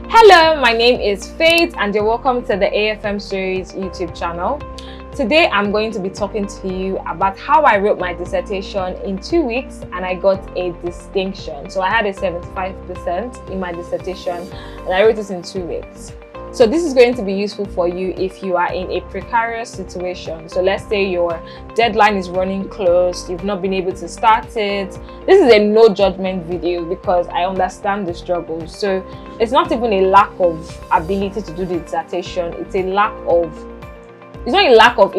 Hello, my name is Faith and you're welcome to the AFM Series YouTube channel. Today I'm going to be talking to you about how I wrote my dissertation in 2 weeks and I got a distinction. So I had a 75% in my dissertation and I wrote it in 2 weeks. So this is going to be useful for you if you are in a precarious situation. So let's say your deadline is running close, you've not been able to start it. This is a no judgment video because I understand the struggle. So it's not even a lack of ability to do the dissertation, it's not a lack of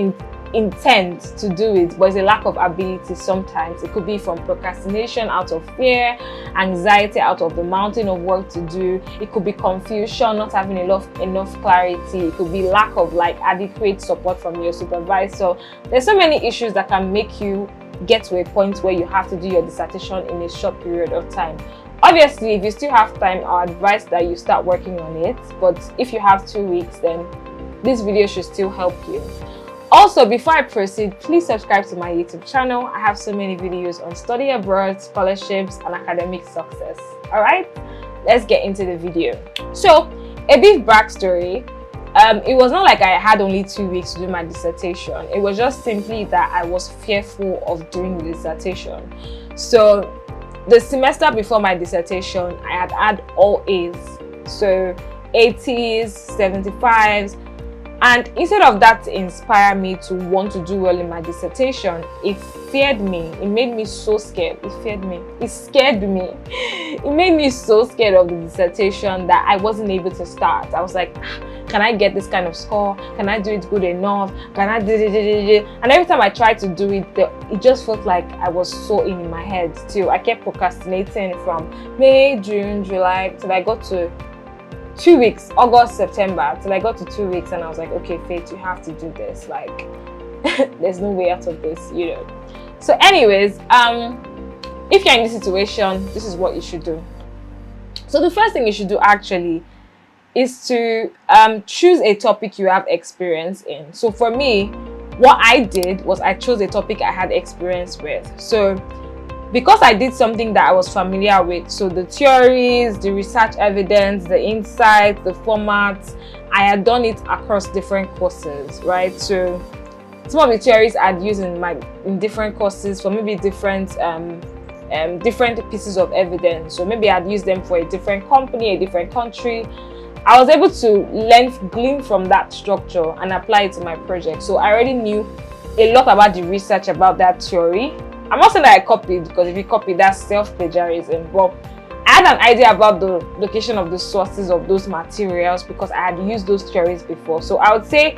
intent to do it, but it's a lack of ability sometimes. It could be from procrastination, out of fear, anxiety, out of the mountain of work to do. It could be confusion, not having enough clarity. It could be lack of adequate support from your supervisor. There's so many issues that can make you get to a point where you have to do your dissertation in a short period of time. Obviously, if you still have time, I advise that you start working on it. But if you have 2 weeks, then this video should still help you. Also, before I proceed, please subscribe to my YouTube channel. I have so many videos on study abroad, scholarships, and academic success. Alright, let's get into the video. So, a bit backstory. It was not like I had only 2 weeks to do my dissertation. It was just simply that I was fearful of doing the dissertation. So, the semester before my dissertation, I had all A's. So, 80s, 75s. And instead of that to inspire me to want to do well in my dissertation, it feared me. It made me so scared. It feared me. It scared me. It made me so scared of the dissertation that I wasn't able to start. I was like, can I get this kind of score? Can I do it good enough? Can I do it? And every time I tried to do it, it just felt like I was so in my head too. I kept procrastinating from May, June, July till I got to 2 weeks, August, September, till I got to 2 weeks and I was like, okay, Faith, you have to do this. There's no way out of this, So anyways, if you're in this situation, this is what you should do. So the first thing you should do actually is to choose a topic you have experience in. So for me, what I did was I chose a topic I had experience with. So because I did something that I was familiar with, so the theories, the research evidence, the insights, the formats, I had done it across different courses, right? So some of the theories I'd used in different courses for maybe different pieces of evidence. So maybe I'd use them for a different company, a different country. I was able to glean from that structure and apply it to my project. So I already knew a lot about the research about that theory. I'm not saying that I copied, because if you copy, that's self-plagiarism. But I had an idea about the location of the sources of those materials because I had used those theories before. So I would say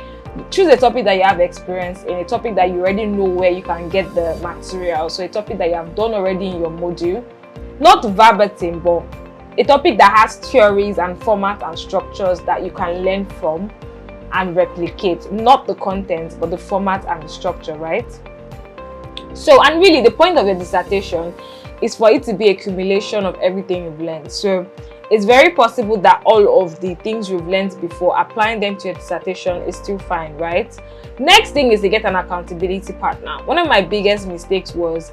choose a topic that you have experience in, a topic that you already know where you can get the material. So a topic that you have done already in your module, not verbatim, but a topic that has theories and format and structures that you can learn from and replicate. Not the content, but the format and the structure, right? So, and really the point of your dissertation is for it to be a accumulation of everything you've learned. So it's very possible that all of the things you've learned before, applying them to your dissertation is still fine, right? Next thing is to get an accountability partner. One of my biggest mistakes was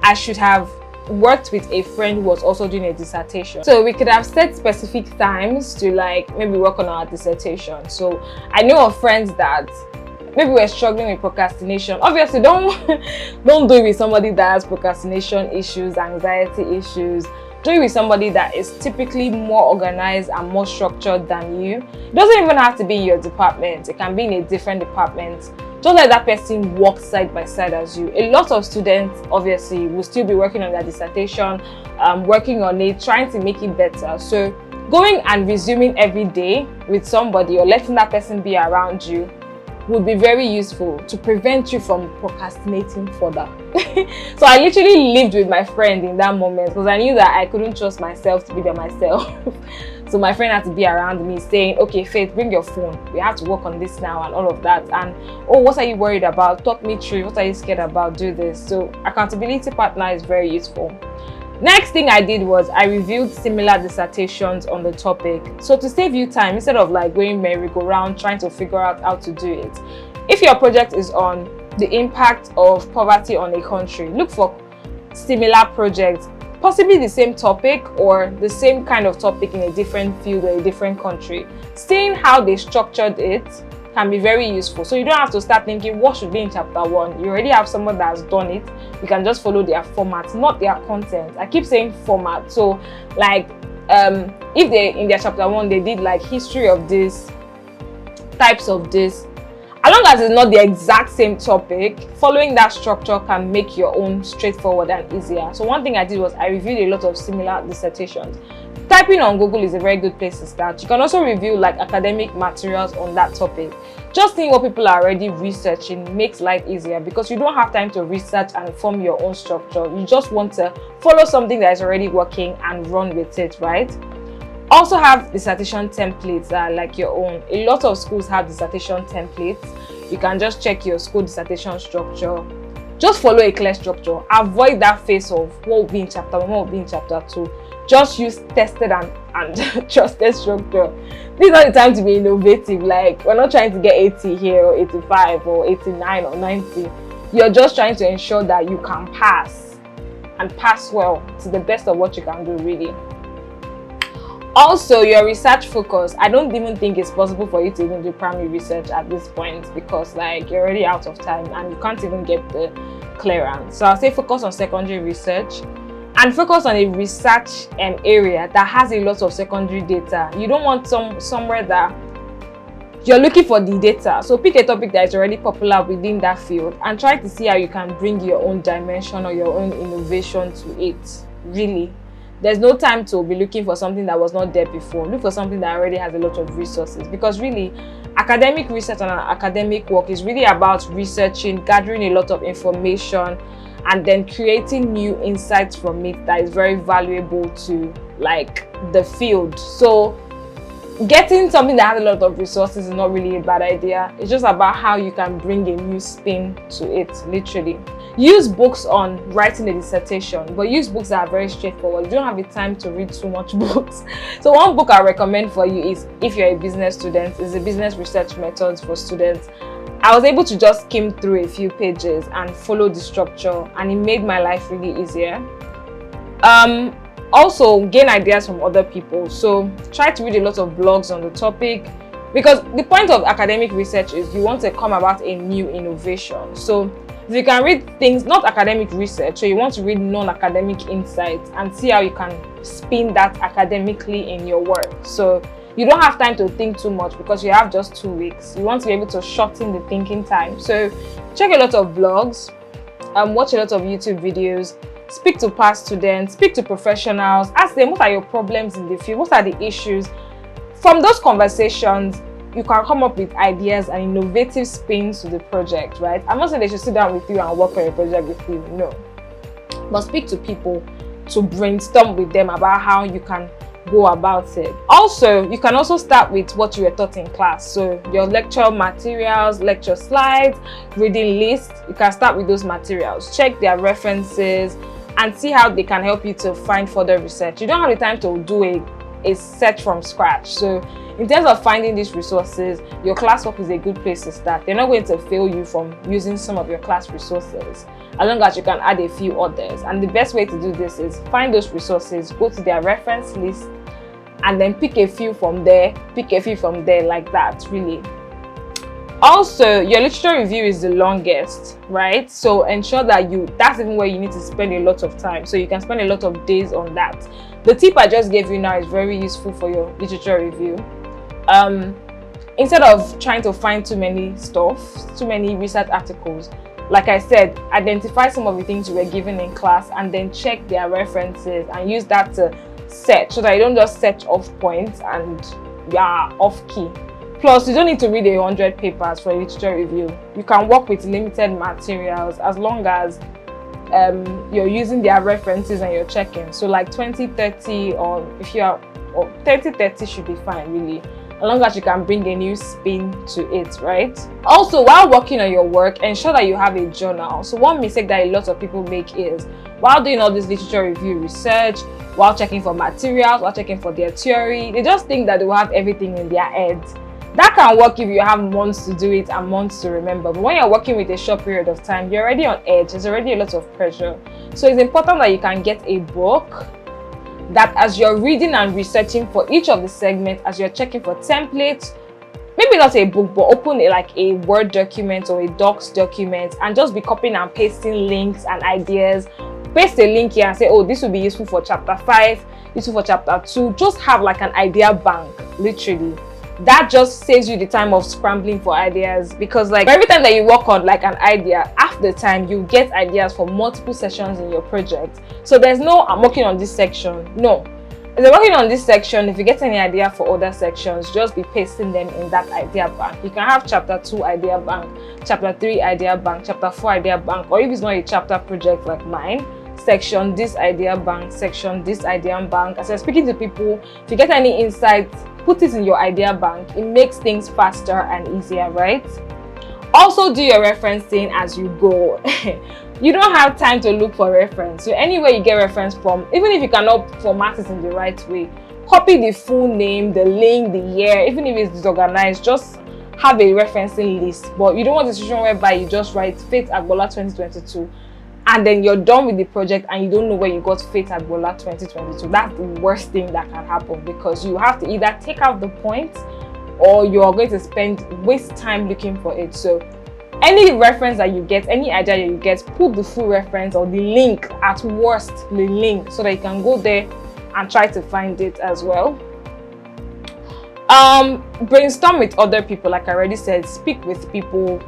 I should have worked with a friend who was also doing a dissertation. So we could have set specific times to maybe work on our dissertation. So I know of friends that maybe we're struggling with procrastination. Obviously, don't do it with somebody that has procrastination issues, anxiety issues. Do it with somebody that is typically more organized and more structured than you. It doesn't even have to be in your department. It can be in a different department. Just let that person walk side by side as you. A lot of students, obviously, will still be working on their dissertation, working on it, trying to make it better. So going and resuming every day with somebody or letting that person be around you would be very useful to prevent you from procrastinating further. So I literally lived with my friend in that moment because I knew that I couldn't trust myself to be by myself. So my friend had to be around me saying, okay, Faith, bring your phone. We have to work on this now and all of that. And, oh, what are you worried about? Talk me through. What are you scared about? Do this. So accountability partner is very useful. Next thing I did was I reviewed similar dissertations on the topic. So to save you time, instead of going merry-go-round trying to figure out how to do it, if your project is on the impact of poverty on a country, look for similar projects possibly the same topic or the same kind of topic in a different field or a different country. Seeing how they structured it can be very useful. So you don't have to start thinking what should be in chapter 1. You already have someone that has done it. You can just follow their format, not their content. I keep saying format. So like if they in their chapter 1 they did like history of this, types of this, as long as it's not the exact same topic, following that structure can make your own straightforward and easier. So one thing I did was I reviewed a lot of similar dissertations. Typing on Google is a very good place to start. You can also review like academic materials on that topic. Just seeing what people are already researching makes life easier because you don't have time to research and form your own structure. You just want to follow something that is already working and run with it, right? Also have dissertation templates that are like your own. A lot of schools have dissertation templates. You can just check your school dissertation structure. Just follow a clear structure. Avoid that phase of what will be in chapter 1, what will be in chapter 2. Just use tested and trusted structure. This is not the time to be innovative. Like, we're not trying to get 80 here or 85 or 89 or 90. You're just trying to ensure that you can pass and pass well to the best of what you can do, really. Also, your research focus. I don't even think it's possible for you to even do primary research at this point because like you're already out of time and you can't even get the clearance. So I'll say focus on secondary research and focus on a research area that has a lot of secondary data. You don't want somewhere that you're looking for the data. So pick a topic that is already popular within that field and try to see how you can bring your own dimension or your own innovation to it, really. There's no time to be looking for something that was not there before. Look for something that already has a lot of resources because really academic research and academic work is really about researching, gathering a lot of information and then creating new insights from it that is very valuable to like the field. So getting something that has a lot of resources is not really a bad idea. It's just about how you can bring a new spin to it, literally. Use books on writing a dissertation, but use books that are very straightforward. You don't have the time to read too much books. So one book I recommend for you is, if you're a business student, is the Business Research Methods for Students. I was able to just skim through a few pages and follow the structure, and it made my life really easier. Also, gain ideas from other people. So try to read a lot of blogs on the topic because the point of academic research is you want to come about a new innovation. So if you can read things, not academic research, so you want to read non-academic insights and see how you can spin that academically in your work. So you don't have time to think too much because you have just 2 weeks. You want to be able to shorten the thinking time. So check a lot of blogs, watch a lot of YouTube videos, speak to past students, speak to professionals, ask them what are your problems in the field, what are the issues. From those conversations, you can come up with ideas and innovative spins to the project, right? I'm not saying they should sit down with you and work on a project with you, no. But speak to people to brainstorm with them about how you can go about it. Also, you can also start with what you were taught in class. So your lecture materials, lecture slides, reading lists, you can start with those materials. Check their references and see how they can help you to find further research. You don't have the time to do a search from scratch. So in terms of finding these resources, your classwork is a good place to start. They're not going to fail you from using some of your class resources, as long as you can add a few others. And the best way to do this is find those resources, go to their reference list, and then pick a few from there, like that, really. Also, your literature review is the longest, right? So ensure that that's even where you need to spend a lot of time. So you can spend a lot of days on that. The tip I just gave you now is very useful for your literature review. Instead of trying to find too many research articles, like I said, identify some of the things you were given in class and then check their references and use that to search, so that you don't just search off points and off key. Plus, you don't need to read 100 papers for a literature review. You can work with limited materials as long as you're using their references and you're checking. So like 20-30 or 30-30 should be fine, really, as long as you can bring a new spin to it, right? Also, while working on your work, ensure that you have a journal. So one mistake that a lot of people make is, while doing all this literature review research, while checking for materials, while checking for their theory, they just think that they will have everything in their head. That can work if you have months to do it and months to remember. But when you're working with a short period of time, you're already on edge. There's already a lot of pressure. So it's important that you can get a book that as you're reading and researching for each of the segments, as you're checking for templates, maybe not a book, but open like a Word document or a Docs document and just be copying and pasting links and ideas. Paste a link here and say, oh, this will be useful for chapter 5, useful for chapter 2. Just have like an idea bank, literally. That just saves you the time of scrambling for ideas, because like every time that you work on like an idea, half the time you get ideas for multiple sessions in your project. So there's no I'm working on this section. No, if you're working on this section, if you get any idea for other sections, just be pasting them in that idea bank. You can have chapter 2 idea bank, chapter 3 idea bank, chapter 4 idea bank, or if it's not a chapter project like mine, section this idea bank, section this idea bank. As you're speaking to people, if you get any insights, put it in your idea bank. It makes things faster and easier, right? Also do your referencing as you go. You don't have time to look for reference, so anywhere you get reference from, even if you cannot format it in the right way, copy the full name, the link, the year. Even if it's disorganized, just have a referencing list. But you don't want a situation whereby you just write Faith Agbola 2022 and then you're done with the project and you don't know where you got Faith Agbola 2022. That's the worst thing that can happen, because you have to either take out the points or you're going to waste time looking for it. So any reference that you get, any idea that you get, put the full reference or the link, at worst the link, so that you can go there and try to find it as well. Brainstorm with other people, like I already said. Speak with people,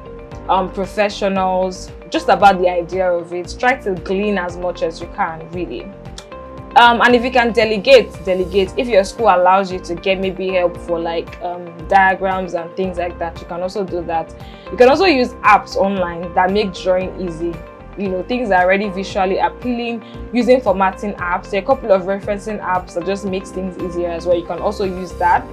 professionals, just about the idea of it. Try to glean as much as you can, really. And if you can delegate. If your school allows you to get maybe help for like diagrams and things like that, you can also do that. You can also use apps online that make drawing easy. You know, things that are already visually appealing, using formatting apps. There are a couple of referencing apps that just makes things easier as well. You can also use that.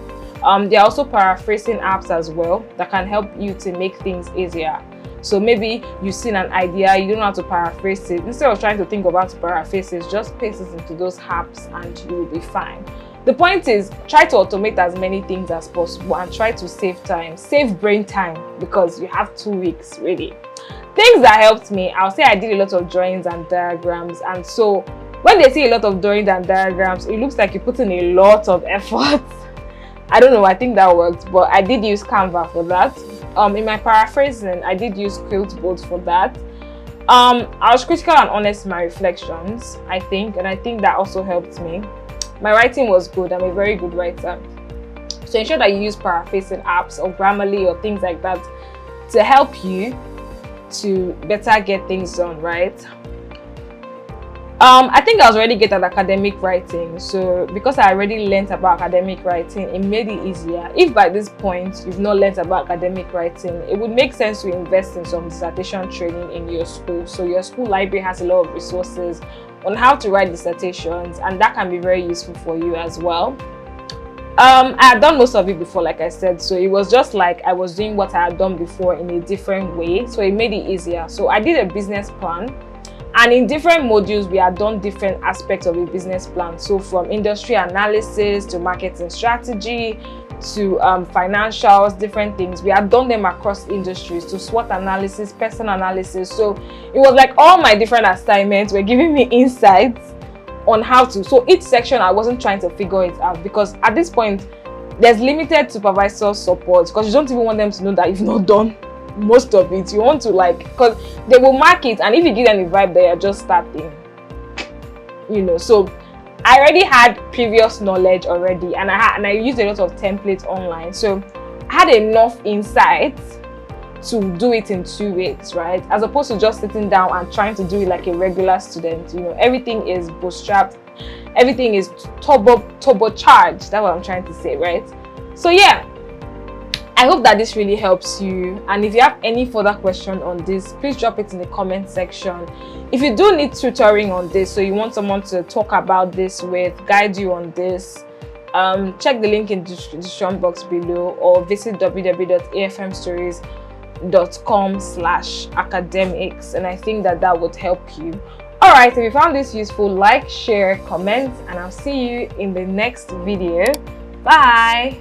There are also paraphrasing apps as well that can help you to make things easier. So maybe you've seen an idea, you don't know how to paraphrase it. Instead of trying to think about how to paraphrase it, just paste it into those apps and you will be fine. The point is, try to automate as many things as possible and try to save time, save brain time, because you have 2 weeks really. Things that helped me, I'll say I did a lot of drawings and diagrams, and so when they see a lot of drawings and diagrams, it looks like you put in a lot of effort. I don't know, I think that worked, but I did use Canva for that. In my paraphrasing, I did use Quiltboard for that. I was critical and honest in my reflections, I think, and I think that also helped me. My writing was good. I'm a very good writer. So ensure that you use paraphrasing apps or Grammarly or things like that to help you to better get things done, right? I think I was already good at academic writing, so because I already learned about academic writing, it made it easier. If by this point you've not learned about academic writing, it would make sense to invest in some dissertation training in your school. So your school library has a lot of resources on how to write dissertations, and that can be very useful for you as well. I had done most of it before, like I said, so it was just like I was doing what I had done before in a different way, so it made it easier. So I did a business plan. And in different modules, we had done different aspects of a business plan. So from industry analysis to marketing strategy to financials, different things. We had done them across industries, to SWOT analysis, person analysis. So it was like all my different assignments were giving me insights on how to. So each section, I wasn't trying to figure it out, because at this point, there's limited supervisor support, because you don't even want them to know that you've not done most of it. You want to because they will mark it, and if you give them the vibe that you're just starting, so I already had previous knowledge already, and I used a lot of templates online, so I had enough insights to do it in 2 weeks, right? As opposed to just sitting down and trying to do it like a regular student. Everything is bootstrapped, everything is turbocharged. That's what I'm trying to say, right? So yeah, I hope that this really helps you, and if you have any further question on this, please drop it in the comment section. If you do need tutoring on this, so you want someone to talk about this with, guide you on this, check the link in the description box below, or visit www.afmstories.com/academics, and I think that would help you. Alright, if you found this useful, like, share, comment, and I'll see you in the next video. Bye.